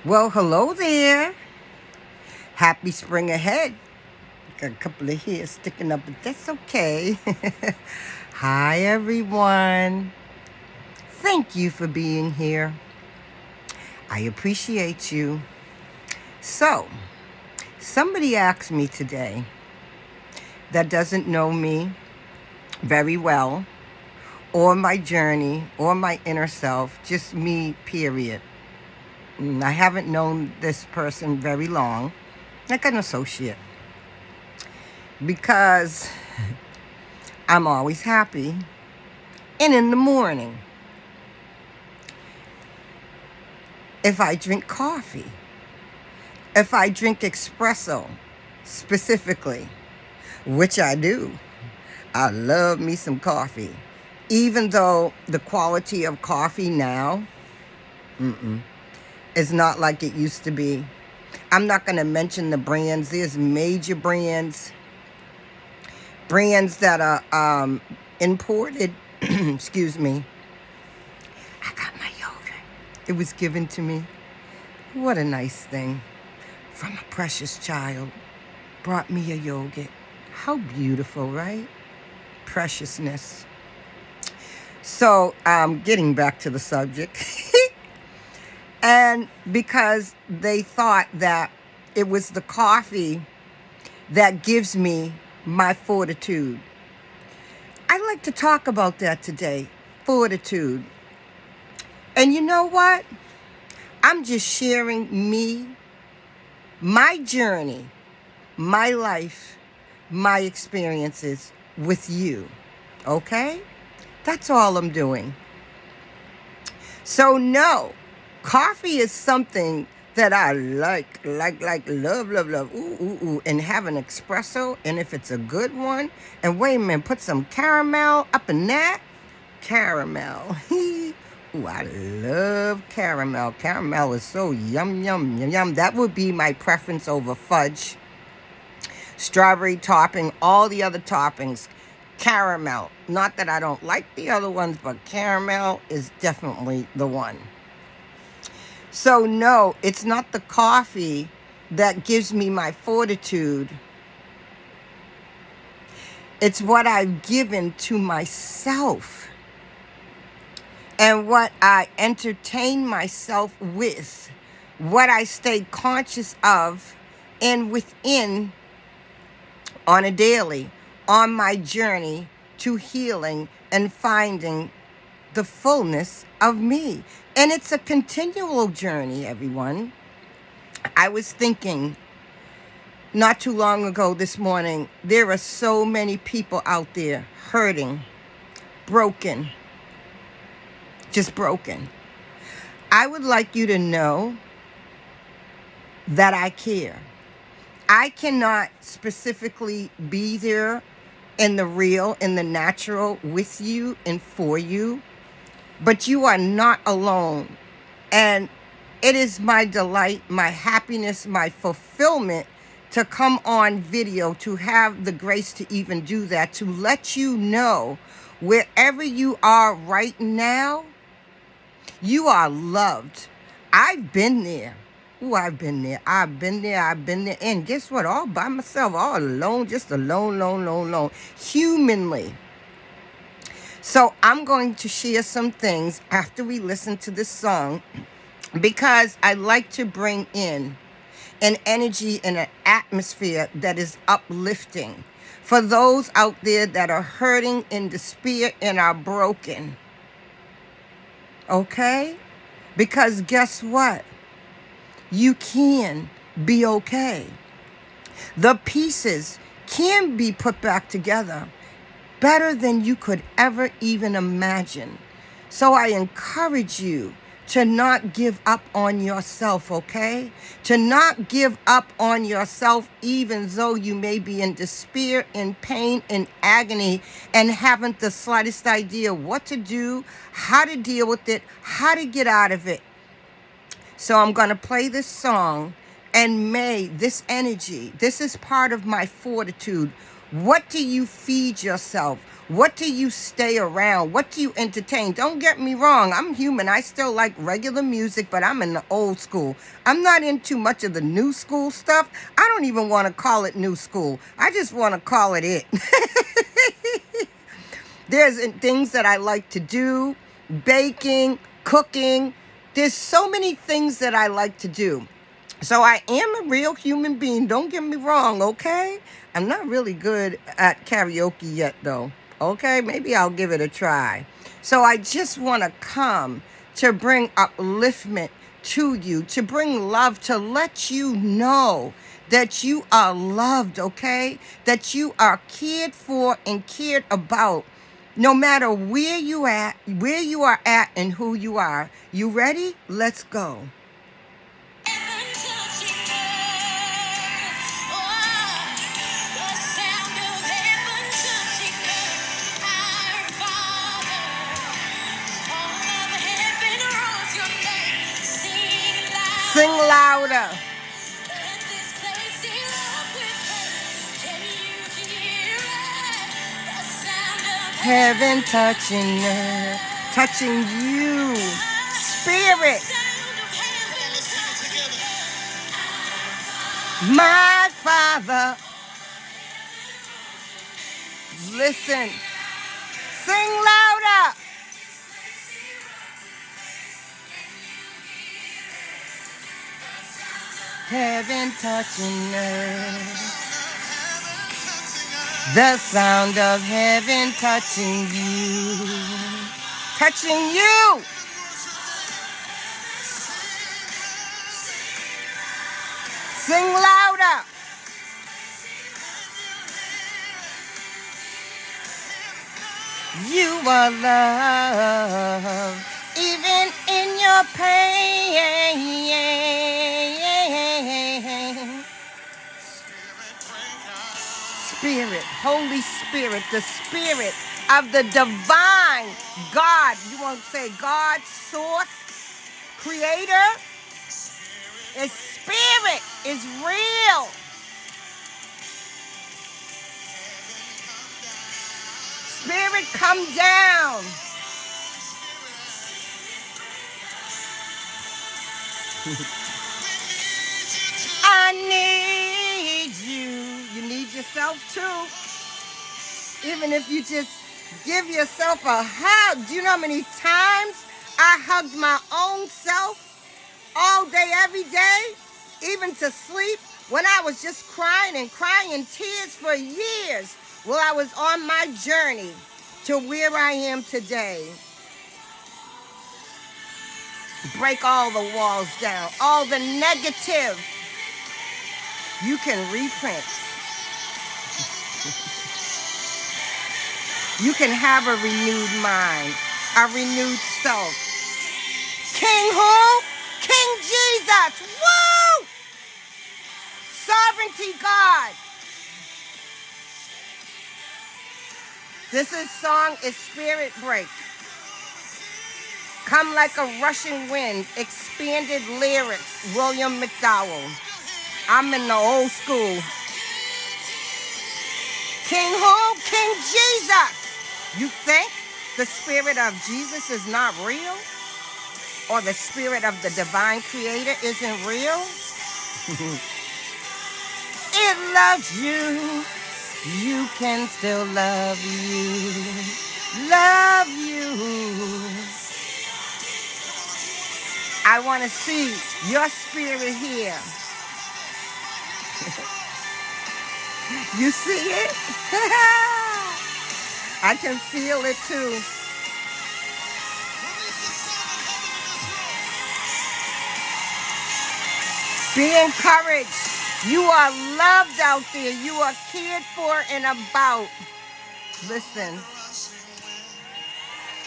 Well, hello there. Happy spring ahead. Got a couple of hairs sticking up, but that's okay. Hi, everyone. Thank you for being here. I appreciate you. So, somebody asked me today that doesn't know me very well, or my journey, or my inner self, just me, period. I haven't known this person very long, like an associate, because I'm always happy. And in the morning, if I drink coffee, if I drink espresso specifically, which I do, I love me some coffee. Even though the quality of coffee now is not like it used to be. I'm not going to mention the brands. There's major brands that are imported. Excuse me. I got my yogurt. It was given to me. What a nice thing. From a precious child. Brought me a yogurt. How beautiful, right? Preciousness. So, getting back to the subject. And because they thought that it was the coffee that gives me my fortitude. I'd like to talk about that today. Fortitude. And you know what? I'm just sharing me, my journey, my life, my experiences with you. Okay? That's all I'm doing. So no, coffee is something that I like, love, ooh, and have an espresso, and if it's a good one, and wait a minute, put some caramel up in that, caramel, ooh, I love caramel, caramel is so yum, that would be my preference over fudge, strawberry topping, all the other toppings, caramel, not that I don't like the other ones, but caramel is definitely the one. So no, it's not the coffee that gives me my fortitude. It's what I've given to myself and what I entertain myself with, what I stay conscious of and within on a daily, on my journey to healing and finding the fullness of me. And it's a continual journey, everyone. I was thinking not too long ago this morning, there are so many people out there hurting, broken, just broken. I would like you to know that I care. I cannot specifically be there in the real, in the natural, with you and for you. But you are not alone. And it is my delight, my happiness, my fulfillment to come on video, to have the grace to even do that, to let you know wherever you are right now, you are loved. I've been there. Ooh, I've been there. And guess what? All by myself, all alone, just alone, humanly. So I'm going to share some things after we listen to this song because I like to bring in an energy and an atmosphere that is uplifting for those out there that are hurting in despair and are broken. Okay? Because guess what? You can be okay. The pieces can be put back together better than you could ever even imagine. So I encourage you to not give up on yourself, okay? To not give up on yourself even though you may be in despair, in pain, in agony, and haven't the slightest idea what to do, how to deal with it, how to get out of it. So I'm going to play this song, and may this energy, this is part of my fortitude. What do you feed yourself? What do you stay around? What do you entertain? Don't get me wrong. I'm human. I still like regular music, but I'm in the old school. I'm not into much of the new school stuff. I don't even want to call it new school. I just want to call it it. There's things that I like to do, baking, cooking. There's so many things that I like to do. So I am a real human being. Don't get me wrong, okay? I'm not really good at karaoke yet, though. Okay, maybe I'll give it a try. So I just want to come to bring upliftment to you, to bring love, to let you know that you are loved, okay? That you are cared for and cared about. No matter where you are at and who you are. You ready? Let's go. Sing louder. Heaven touching earth, touching you, Spirit. My Father. Listen. Sing louder. Heaven touching earth. The sound of heaven touching you. Touching you. Sing louder. You are love, even in your pain. Spirit, Holy Spirit, the Spirit of the divine God. You want to say God, Source, Creator? His Spirit is real. Spirit, come down. I need you. You need yourself too. Even if you just give yourself a hug. Do you know how many times I hugged my own self all day, every day, even to sleep, when I was just crying and crying in tears for years while I was on my journey to where I am today. Break all the walls down, all the negative. You can reprint. You can have a renewed mind, a renewed self. King who? King Jesus. Woo! Sovereignty God. This song is Spirit Break. Come like a rushing wind, expanded lyrics, William McDowell. I'm in the old school. King who? King Jesus. You think the Spirit of Jesus is not real? Or the Spirit of the divine Creator isn't real? It loves you. You can still love you. Love you. I want to see your spirit here. You see it? I can feel it too. Be encouraged. You are loved out there. You are cared for and about. Listen.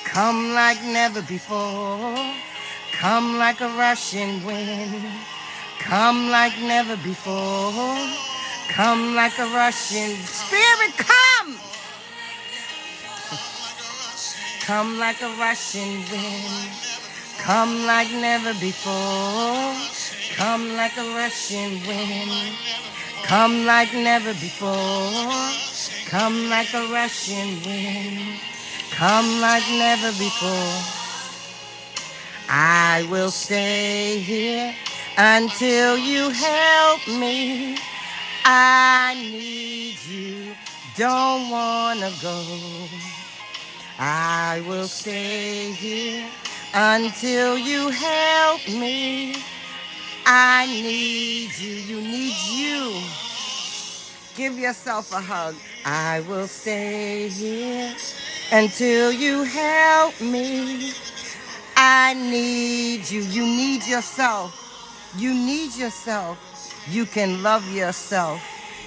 Come like never before. Come like a rushing wind. Come like never before. Come like a rushing Spirit, come! Come like a rushing wind. Come like never before. Come like a rushing wind. Come like never before. Come like a rushing wind. Come like never before. I will stay here until you help me. I need you, don't wanna go. I will stay here until you help me. I need you, you need you. Give yourself a hug. I will stay here until you help me. I need you, you need yourself. You need yourself. You can love yourself.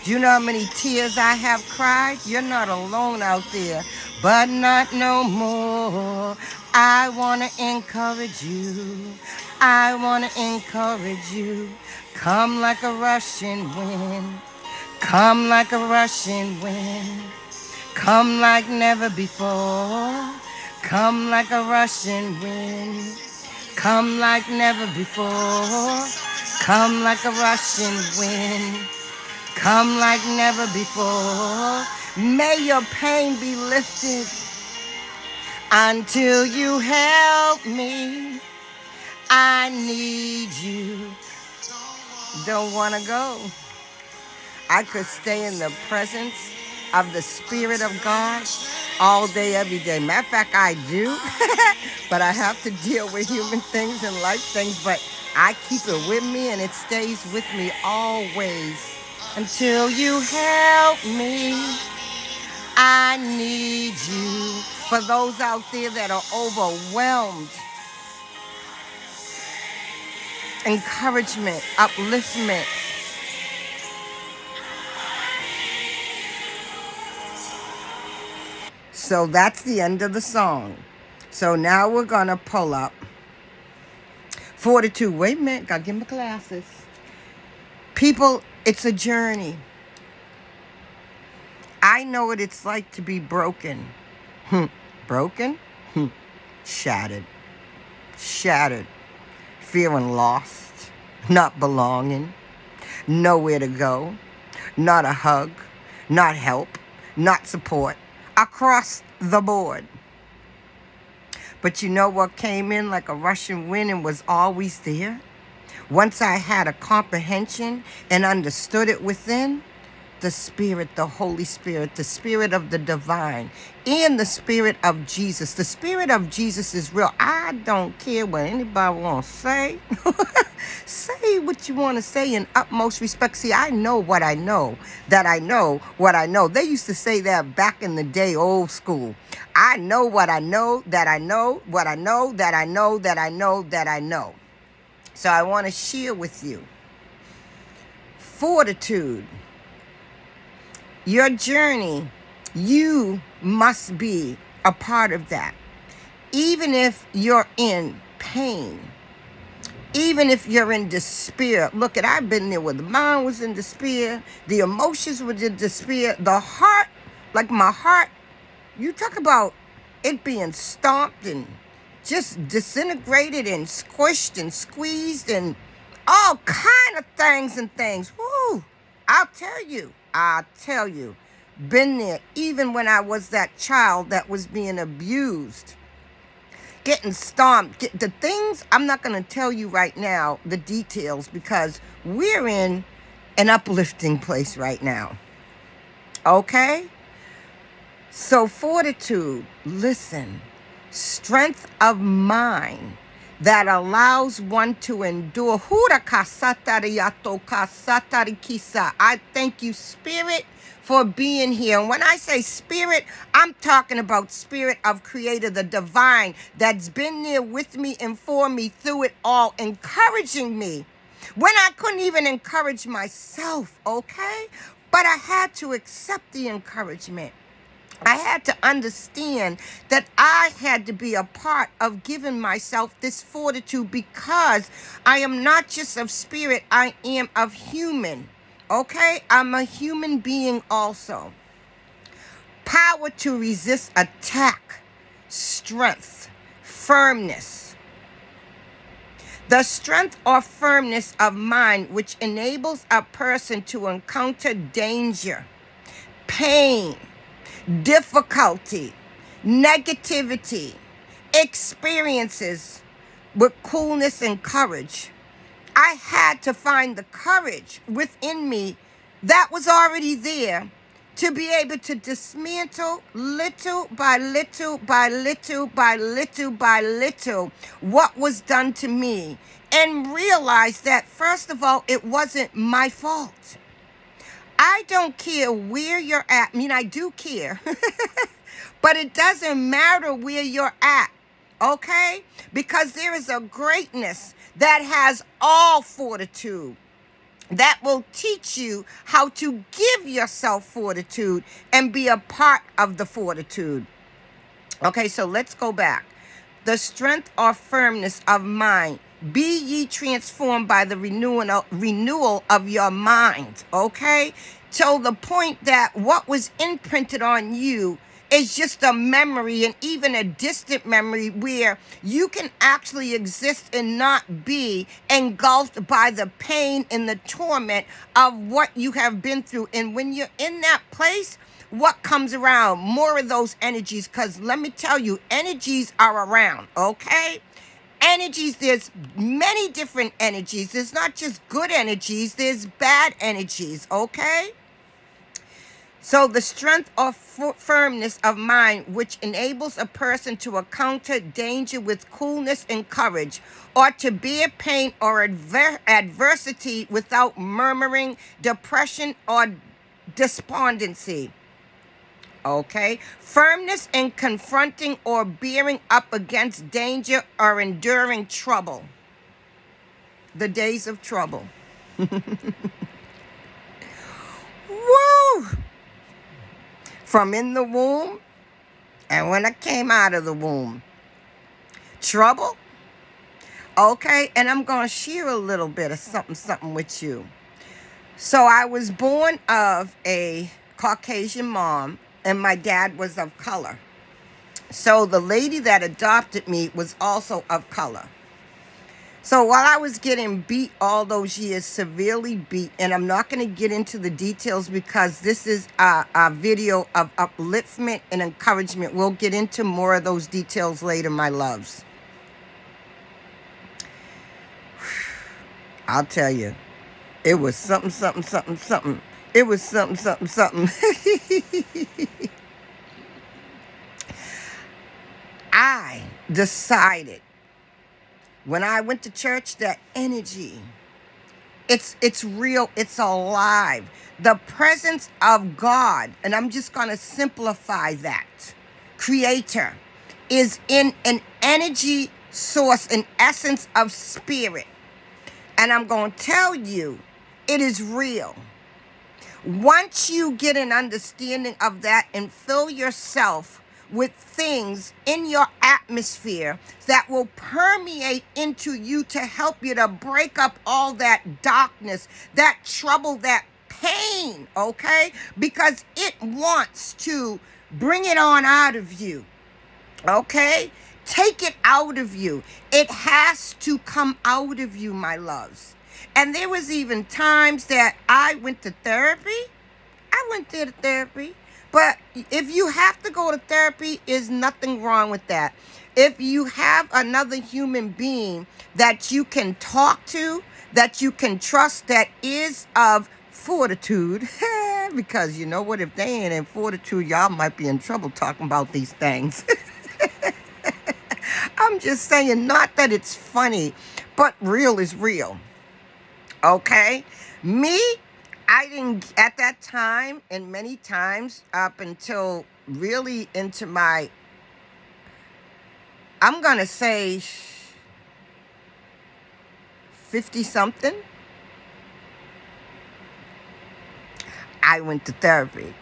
Do you know how many tears I have cried? You're not alone out there, but not no more. I want to encourage you. I want to encourage you. Come like a rushing wind. Come like a rushing wind. Come like never before. Come like a rushing wind. Come like never before. Come like a rushing wind. Come like never before. May your pain be lifted until you help me. I need you. Don't want to go. I could stay in the presence of the Spirit of God all day, every day. Matter of fact, I do. But I have to deal with human things and life things. But I keep it with me and it stays with me always. Until you help me, I need you. For those out there that are overwhelmed, encouragement, upliftment. So that's the end of the song. So now we're going to pull up Fortitude. Wait a minute, gotta get my glasses. People, it's a journey. I know what it's like to be broken. Broken? Shattered. Shattered. Feeling lost. Not belonging. Nowhere to go. Not a hug. Not help. Not support. Across the board. But you know what came in like a rushing wind and was always there? Once I had a comprehension and understood it within, the Spirit, the Holy Spirit, the Spirit of the divine, and the Spirit of Jesus. The Spirit of Jesus is real. I don't care what anybody wants to say. Say what you want to say in utmost respect. See, I know what I know, that I know what I know. They used to say that back in the day, old school. I know what I know, that I know, what I know, that I know, that I know, that I know. So I want to share with you. Fortitude. Your journey, you must be a part of that. Even if you're in pain, even if you're in despair. Look, I've been there where the mind was in despair, the emotions were in despair, the heart, like my heart, you talk about it being stomped and just disintegrated and squished and squeezed and all kind of things. Woo! I'll tell you, been there even when I was that child that was being abused, getting stomped, the things, I'm not going to tell you right now, the details, because we're in an uplifting place right now. Okay? So fortitude, listen, strength of mind that allows one to endure. I thank you, Spirit, for being here. And when I say Spirit, I'm talking about Spirit of Creator, the divine, that's been there with me and for me through it all, encouraging me when I couldn't even encourage myself, okay? But I had to accept the encouragement. I had to understand that I had to be a part of giving myself this fortitude, because I am not just of spirit, I am of human. Okay? I'm a human being also. Power to resist attack, strength, firmness. The strength or firmness of mind which enables a person to encounter danger, pain, difficulty, negativity, experiences with coolness and courage. I had to find the courage within me that was already there to be able to dismantle little by little by little by little by little what was done to me, and realize that, first of all, it wasn't my fault. I don't care where you're at. I mean, I do care. But it doesn't matter where you're at, okay? Because there is a greatness that has all fortitude, that will teach you how to give yourself fortitude and be a part of the fortitude. Okay, so let's go back. The strength or firmness of mind. Be ye transformed by the renewal of your mind, okay? Till the point that what was imprinted on you is just a memory, and even a distant memory, where you can actually exist and not be engulfed by the pain and the torment of what you have been through. And when you're in that place, what comes around? More of those energies, because let me tell you, energies are around, okay? Energies, there's many different energies. There's not just good energies, there's bad energies, okay? So the strength or firmness of mind, which enables a person to encounter danger with coolness and courage, or to bear pain or adversity without murmuring, depression, or despondency. Okay? Firmness in confronting or bearing up against danger or enduring trouble. The days of trouble. Woo! From in the womb and when I came out of the womb. Trouble. Okay, and I'm going to share a little bit of something with you. So I was born of a Caucasian mom, and my dad was of color. So the lady that adopted me was also of color. So while I was getting beat all those years, severely beat, and I'm not going to get into the details because this is a video of upliftment and encouragement. We'll get into more of those details later, my loves. I'll tell you, it was something. It was something. I decided when I went to church that energy, it's real, it's alive. The presence of God, and I'm just going to simplify that, Creator, is in an energy source, an essence of spirit. And I'm going to tell you, it is real. Once you get an understanding of that and fill yourself with things in your atmosphere that will permeate into you to help you to break up all that darkness, that trouble, that pain, okay? Because it wants to bring it on out of you, okay? Take it out of you. It has to come out of you, my loves. And there was even times that I went to therapy. But if you have to go to therapy, there's nothing wrong with that. If you have another human being that you can talk to, that you can trust, that is of fortitude, because you know what, if they ain't in fortitude, y'all might be in trouble talking about these things. I'm just saying, not that it's funny, but real is real. Okay? Me, I didn't, at that time, and many times up until really into my, I'm going to say 50-something, I went to therapy.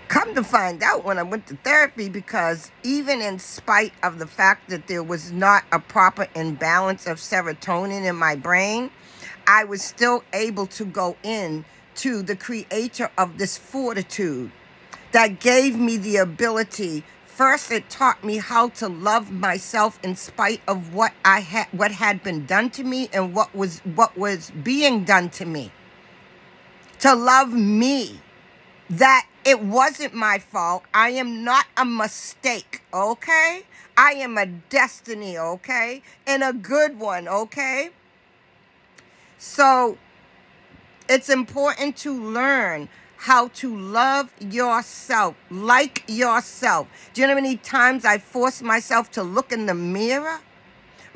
Come to find out when I went to therapy, because even in spite of the fact that there was not a proper imbalance of serotonin in my brain, I was still able to go in to the creator of this fortitude that gave me the ability. First, it taught me how to love myself in spite of what had been done to me and what was being done to me. To love me. That It wasn't my fault. I am not a mistake, okay? I am a destiny, okay? And a good one, okay? So it's important to learn how to love yourself, like yourself. Do you know how many times I forced myself to look in the mirror?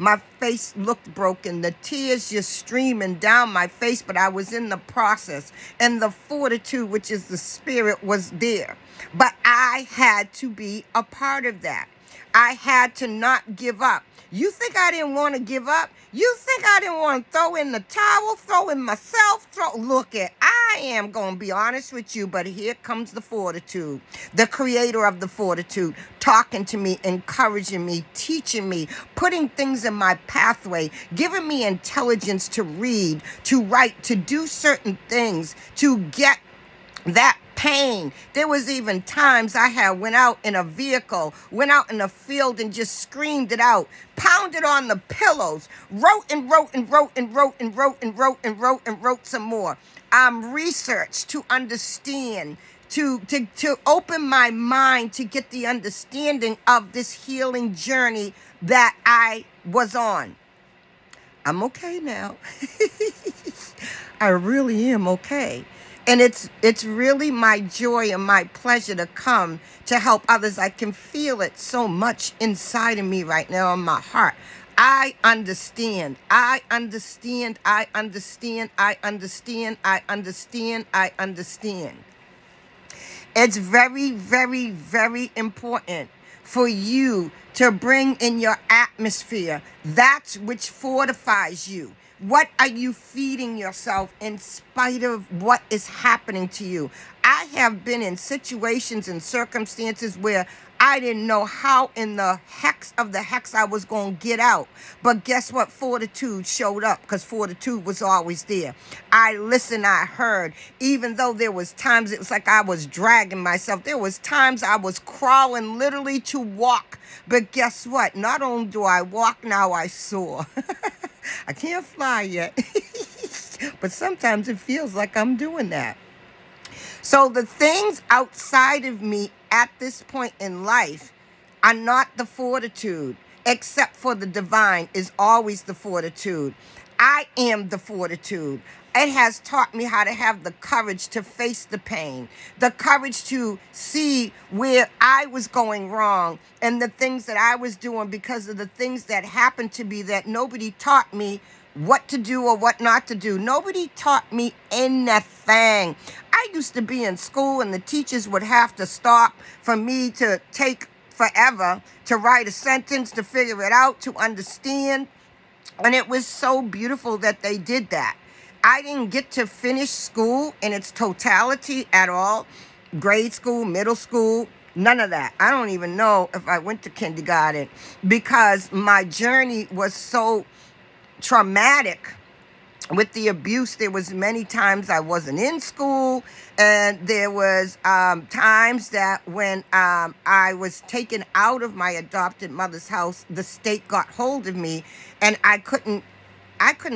My face looked broken. The tears just streaming down my face, but I was in the process. And the fortitude, which is the spirit, was there. But I had to be a part of that. I had to not give up. You think I didn't want to give up? You think I didn't want to throw in the towel, throw in myself? Look at, I am going to be honest with you, but here comes the fortitude, the creator of the fortitude, talking to me, encouraging me, teaching me, putting things in my pathway, giving me intelligence to read, to write, to do certain things, to get that pain. There was even times I had went out in a vehicle, went out in a field and just screamed it out, pounded on the pillows, wrote and wrote and wrote and wrote and wrote and wrote and wrote and wrote some more. Researched to understand, to open my mind to get the understanding of this healing journey that I was on. I'm okay now. I really am okay. And it's really my joy and my pleasure to come to help others. I can feel it so much inside of me right now in my heart. I understand. I understand. I understand. I understand. I understand. I understand. It's very, very, very important for you to bring in your atmosphere that which fortifies you. What are you feeding yourself in spite of what is happening to you? I have been in situations and circumstances where I didn't know how in the hex of the hex I was going to get out. But guess what? Fortitude showed up, because fortitude was always there. I listened, I heard, even though there was times it was like I was dragging myself. There was times I was crawling literally to walk. But guess what? Not only do I walk, now I soar. I can't fly yet, but sometimes it feels like I'm doing that. So the things outside of me at this point in life are not the fortitude, except for the divine is always the fortitude. I am the fortitude. It has taught me how to have the courage to face the pain, the courage to see where I was going wrong and the things that I was doing because of the things that happened to me that nobody taught me what to do or what not to do. Nobody taught me anything. I used to be in school and the teachers would have to stop for me to take forever to write a sentence, to figure it out, to understand. And it was so beautiful that they did that. I didn't get to finish school in its totality at all. Grade school, middle school, none of that. I don't even know if I went to kindergarten because my journey was so traumatic with the abuse. There was many times I wasn't in school, and there was times that when I was taken out of my adopted mother's house, the state got hold of me, and I couldn't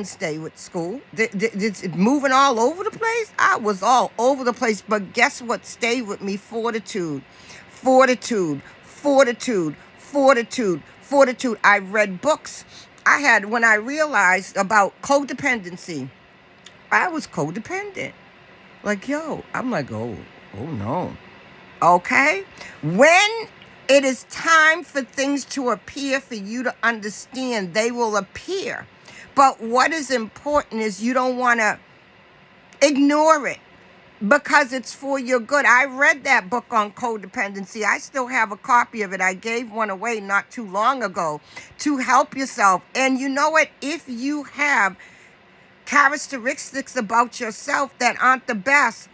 stay with school. It's moving all over the place. I was all over the place. But guess what stayed with me? Fortitude. Fortitude. Fortitude. Fortitude. Fortitude. I read books. When I realized about codependency, I was codependent. Like, I'm like, oh no. Okay? When it is time for things to appear, for you to understand, they will appear. But what is important is you don't want to ignore it because it's for your good. I read that book on codependency. I still have a copy of it. I gave one away not too long ago to help yourself. And you know what? If you have characteristics about yourself that aren't the best,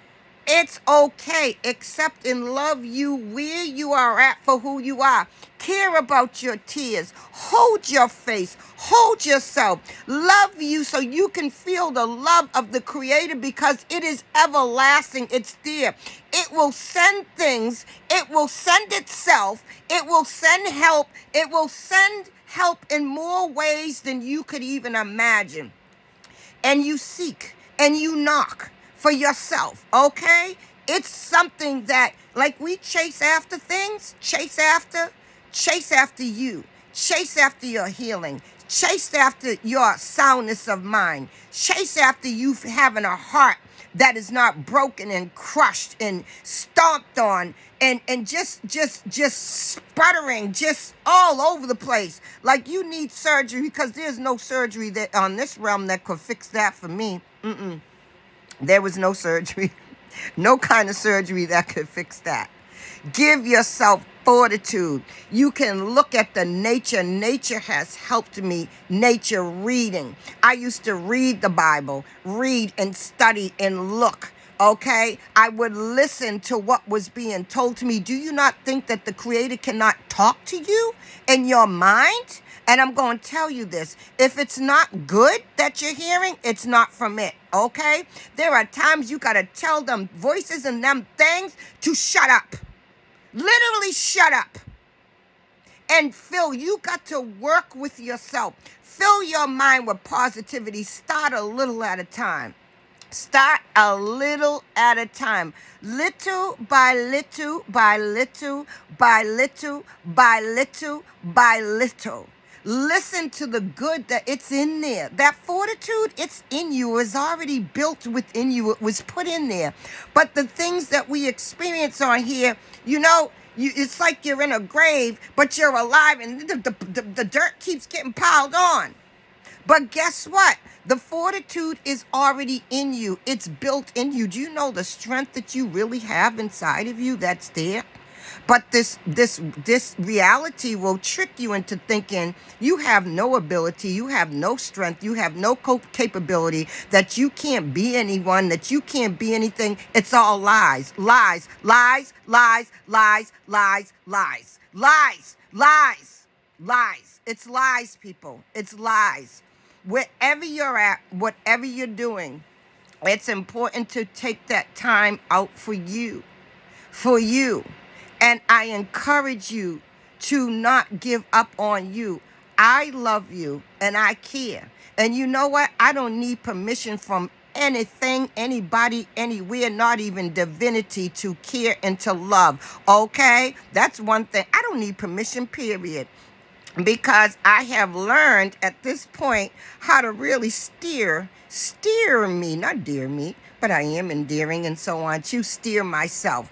it's okay. Accept and love you where you are at for who you are. Care about your tears. Hold your face. Hold yourself. Love you so you can feel the love of the Creator because it is everlasting. It's there. It will send things. It will send itself. It will send help. It will send help in more ways than you could even imagine. And you seek and you knock for yourself, okay? It's something that, like, we chase after things, chase after you, chase after your healing, chase after your soundness of mind, chase after you having a heart that is not broken and crushed and stomped on and just sputtering just all over the place. Like you need surgery, because there's no surgery that on this realm that could fix that for me. There was no surgery. No kind of surgery that could fix that. Give yourself fortitude. You can look at the nature. Nature has helped me. Nature reading. I used to read the Bible, read and study and look. Okay, I would listen to what was being told to me. Do you not think that the Creator cannot talk to you in your mind? And I'm going to tell you this. If it's not good that you're hearing, it's not from it, okay? There are times you got to tell them voices and them things to shut up. Literally shut up. And Phil, you got to work with yourself. Fill your mind with positivity. Start a little at a time. Start a little at a time. Little by little by little by little by little by little. Listen to the good that it's in there. That fortitude, it's in you. It's already built within you. It was put in there. But the things that we experience on here, it's like you're in a grave, but you're alive, and the dirt keeps getting piled on. But guess what? The fortitude is already in you. It's built in you. Do you know the strength that you really have inside of you that's there? But this reality will trick you into thinking you have no ability, you have no strength, you have no capability, that you can't be anyone, that you can't be anything. It's all lies, lies, lies, lies, lies, lies, lies, lies, lies, lies. It's lies, people. It's lies. Wherever you're at, whatever you're doing, it's important to take that time out for you. For you. And I encourage you to not give up on you. I love you and I care. And you know what? I don't need permission from anything, anybody, anywhere, not even divinity, to care and to love. Okay? That's one thing. I don't need permission, period. Because I have learned at this point how to really steer me, not dear me, but I am endearing and so on, to steer myself.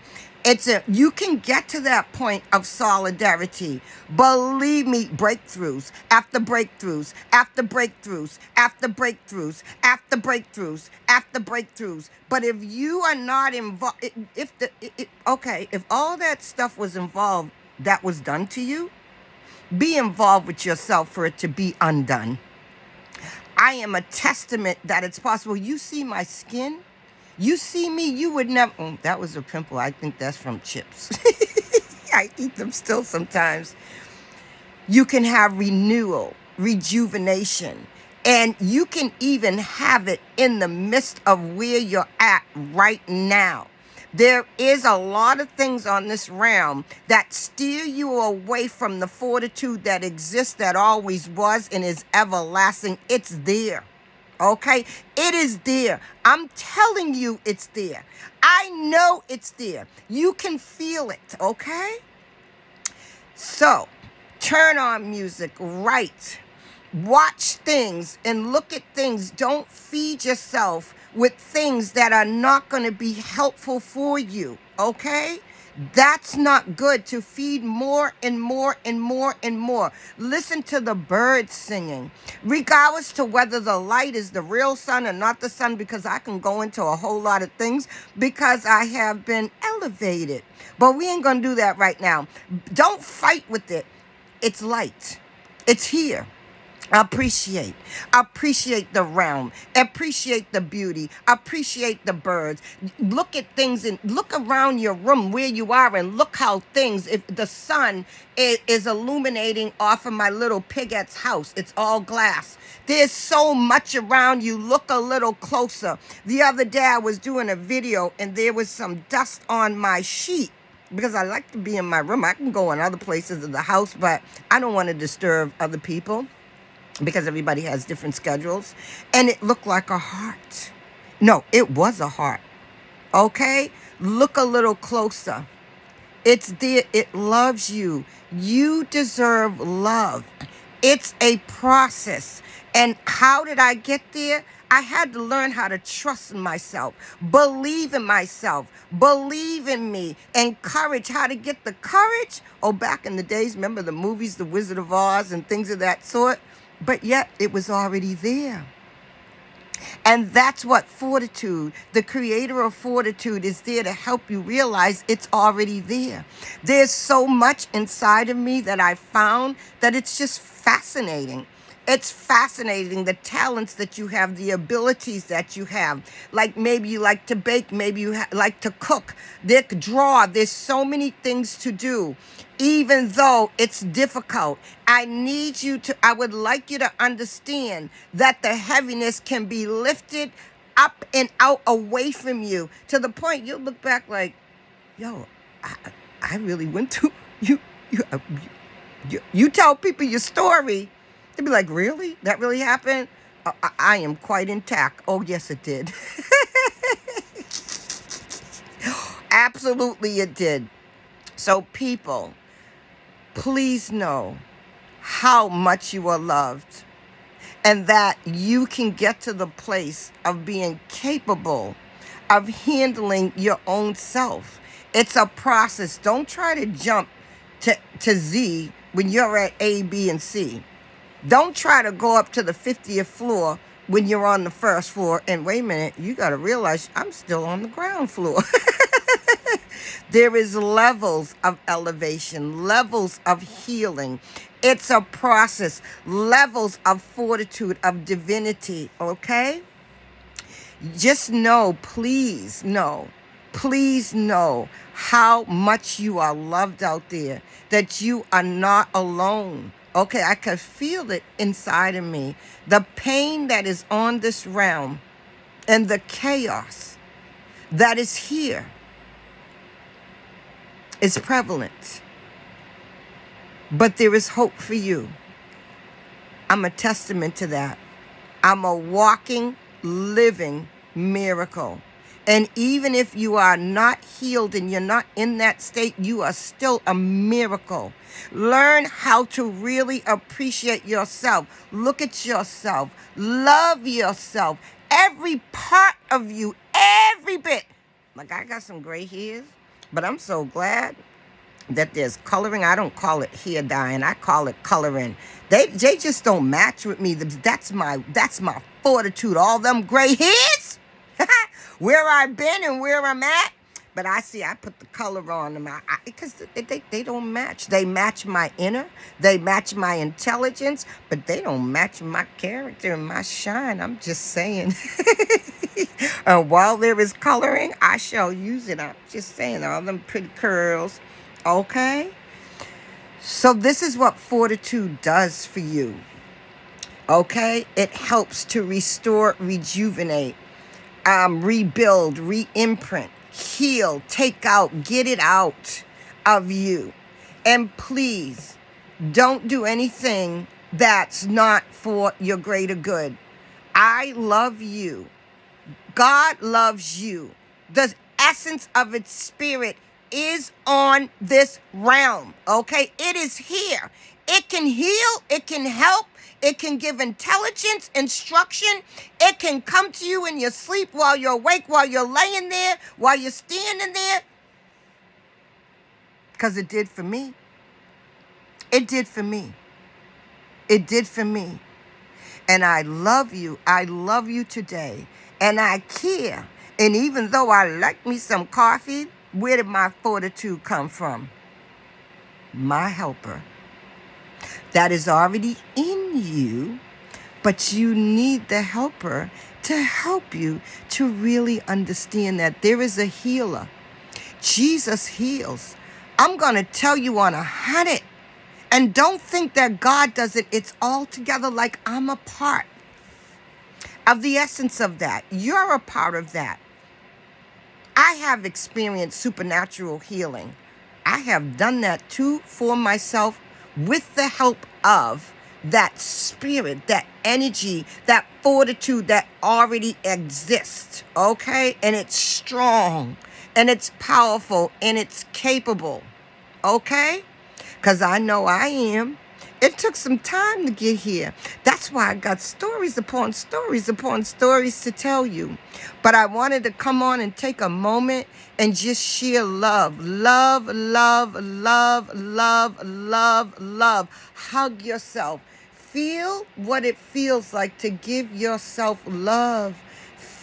You can get to that point of solidarity. Believe me, breakthroughs after breakthroughs after breakthroughs after breakthroughs after breakthroughs after breakthroughs. But if you are not involved, if all that stuff was involved that was done to you, be involved with yourself for it to be undone. I am a testament that it's possible. You see my skin? You see me, you would never... Oh, that was a pimple. I think that's from chips. I eat them still sometimes. You can have renewal, rejuvenation, and you can even have it in the midst of where you're at right now. There is a lot of things on this realm that steer you away from the fortitude that exists, that always was and is everlasting. It's there. Okay? It is there. I'm telling you it's there. I know it's there. You can feel it, okay? So, turn on music, write, watch things, and look at things. Don't feed yourself with things that are not going to be helpful for you, okay? That's not good, to feed more and more and more and more. Listen to the birds singing, regardless to whether the light is the real sun or not the sun, because I can go into a whole lot of things because I have been elevated. But we ain't going to do that right now. Don't fight with it. It's light. It's here. Appreciate the realm, appreciate the beauty, appreciate the birds. Look at things and look around your room where you are and look how things, if the sun is illuminating off of my little piglet's house, it's all glass. There's so much around you. Look a little closer. The other day I was doing a video and there was some dust on my sheet. Because I like to be in my room. I can go in other places of the house, but I don't want to disturb other people, because everybody has different schedules. And it looked like a heart. No, it was a heart. Okay? Look a little closer. It's there. It loves you. You deserve love. It's a process. And how did I get there? I had to learn how to trust in myself, believe in myself, believe in me, and courage. How to get the courage? Oh, back in the days, remember the movies, The Wizard of Oz and things of that sort? But yet it was already there. And that's what fortitude, the creator of fortitude, is there to help you realize it's already there. There's so much inside of me that I found that it's just fascinating. It's fascinating, the talents that you have, the abilities that you have. Like maybe you like to bake, maybe you like to cook, draw. There's so many things to do. Even though it's difficult, I would like you to understand that the heaviness can be lifted up and out away from you to the point you'll look back like, yo, I really went through, you tell people your story. They'd be like, really? That really happened? I am quite intact. Oh, yes, it did. Absolutely, it did. So people, please know how much you are loved and that you can get to the place of being capable of handling your own self. It's a process. Don't try to jump to Z when you're at A, B, and C. Don't try to go up to the 50th floor when you're on the first floor. And wait a minute, you got to realize I'm still on the ground floor. There is levels of elevation, levels of healing. It's a process, levels of fortitude, of divinity, okay? Just know, please know how much you are loved out there, that you are not alone. Okay, I can feel it inside of me. The pain that is on this realm and the chaos that is here is prevalent. But there is hope for you. I'm a testament to that. I'm a walking, living miracle. And even if you are not healed and you're not in that state, you are still a miracle. Learn how to really appreciate yourself. Look at yourself. Love yourself. Every part of you, every bit. Like I got some gray hairs, but I'm so glad that there's coloring. I don't call it hair dyeing. I call it coloring. They just don't match with me. That's my fortitude. All them gray hairs, where I've been and where I'm at. But I put the color on them because they don't match. They match my inner. They match my intelligence, but they don't match my character and my shine. I'm just saying. While there is coloring, I shall use it. I'm just saying, all them pretty curls. Okay? So this is what fortitude does for you. Okay? It helps to restore, rejuvenate, rebuild, re-imprint, heal, take out, get it out of you. And please, don't do anything that's not for your greater good. I love you. God loves you. The essence of its spirit is on this realm, okay? It is here. It can heal. It can help. It can give intelligence, instruction. It can come to you in your sleep, while you're awake, while you're laying there, while you're standing there. Because it did for me. It did for me. It did for me. And I love you. I love you today. And I care. And even though I like me some coffee, where did my fortitude come from? My helper. That is already in you, but you need the helper to help you to really understand that there is a healer. Jesus heals. I'm going to tell you on 100. And don't think that God does it. It's all together, like I'm a part of the essence of that. You're a part of that. I have experienced supernatural healing. I have done that too for myself with the help of that spirit, that energy, that fortitude that already exists, okay? And it's strong, and it's powerful, and it's capable, okay? Because I know I am. It took some time to get here. That's why I got stories upon stories upon stories to tell you. But I wanted to come on and take a moment and just share love. Love, love, love, love, love, love. Hug yourself. Feel what it feels like to give yourself love.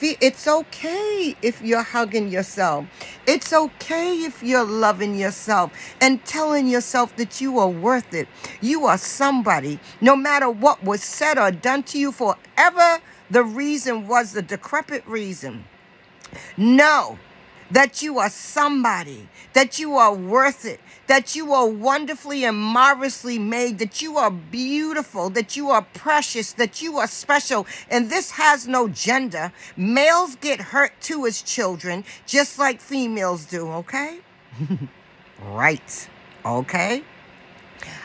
It's okay if you're hugging yourself. It's okay if you're loving yourself and telling yourself that you are worth it. You are somebody. No matter what was said or done to you, forever the reason was the decrepit reason. Know that you are somebody, that you are worth it, that you are wonderfully and marvelously made, that you are beautiful, that you are precious, that you are special. And this has no gender. Males get hurt too as children, just like females do, okay? Right, okay?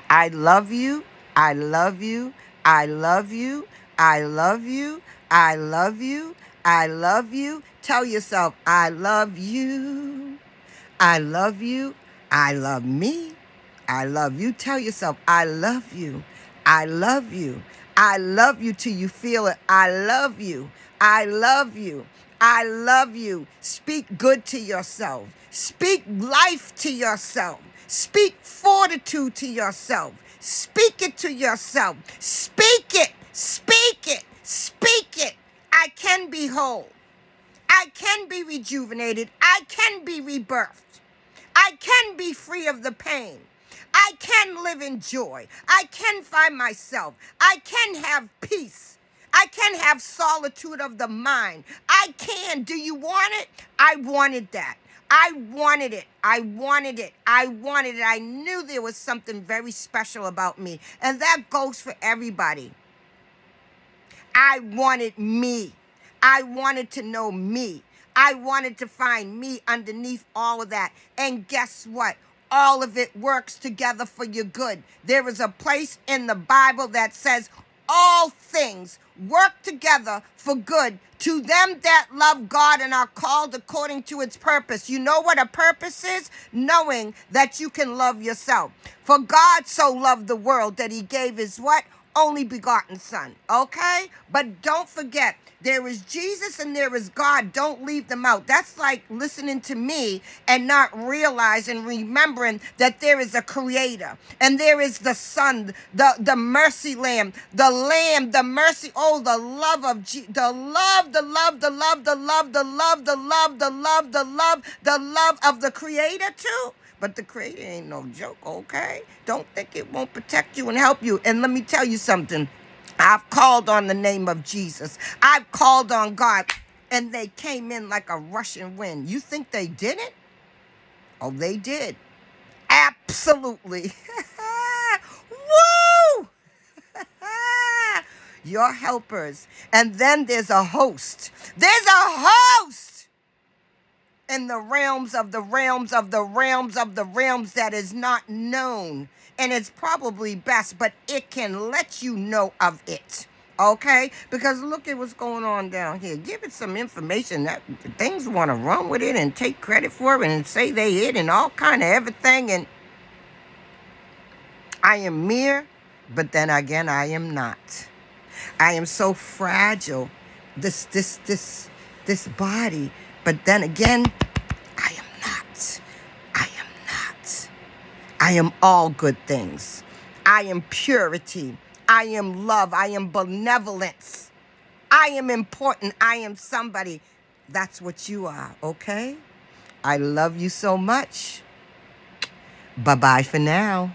I love you. I love you. I love you. I love you. I love you. I love you. Tell yourself, I love you. I love you. I love me. I love you. Tell yourself, I love you. I love you. I love you till you feel it. I love you. I love you. I love you. Speak good to yourself. Speak life to yourself. Speak fortitude to yourself. Speak it to yourself. Speak it. Speak it. Speak it. I can be whole. I can be rejuvenated. I can be rebirthed. I can be free of the pain. I can live in joy. I can find myself. I can have peace. I can have solitude of the mind. I can. Do you want it? I wanted that. I wanted it. I wanted it. I wanted it. I knew there was something very special about me. And that goes for everybody. I wanted me. I wanted to know me. I wanted to find me underneath all of that. And guess what? All of it works together for your good. There is a place in the Bible that says all things work together for good to them that love God and are called according to its purpose. You know what a purpose is? Knowing that you can love yourself. For God so loved the world that he gave his what? Only begotten son, okay? But don't forget, there is Jesus and there is God. Don't leave them out. That's like listening to me and not realizing, remembering that there is a creator and there is the son, the mercy lamb, the mercy, oh, the love of the love, the love, the love, the love, the love, the love, the love, the love, the love of the creator too. But the creator ain't no joke, okay? Don't think it won't protect you and help you. And let me tell you something. I've called on the name of Jesus. I've called on God, and they came in like a rushing wind. You think they didn't? Oh, they did. Absolutely. Woo! Your helpers. And then there's a host. There's a host! In the realms of the realms of the realms of the realms that is not known. And it's probably best, but it can let you know of it. Okay? Because look at what's going on down here. Give it some information that things want to run with it and take credit for it and say they it and all kind of everything. And I am mere, but then again, I am not. I am so fragile. This body. But then again, I am not. I am not. I am all good things. I am purity. I am love. I am benevolence. I am important. I am somebody. That's what you are, okay? I love you so much. Bye-bye for now.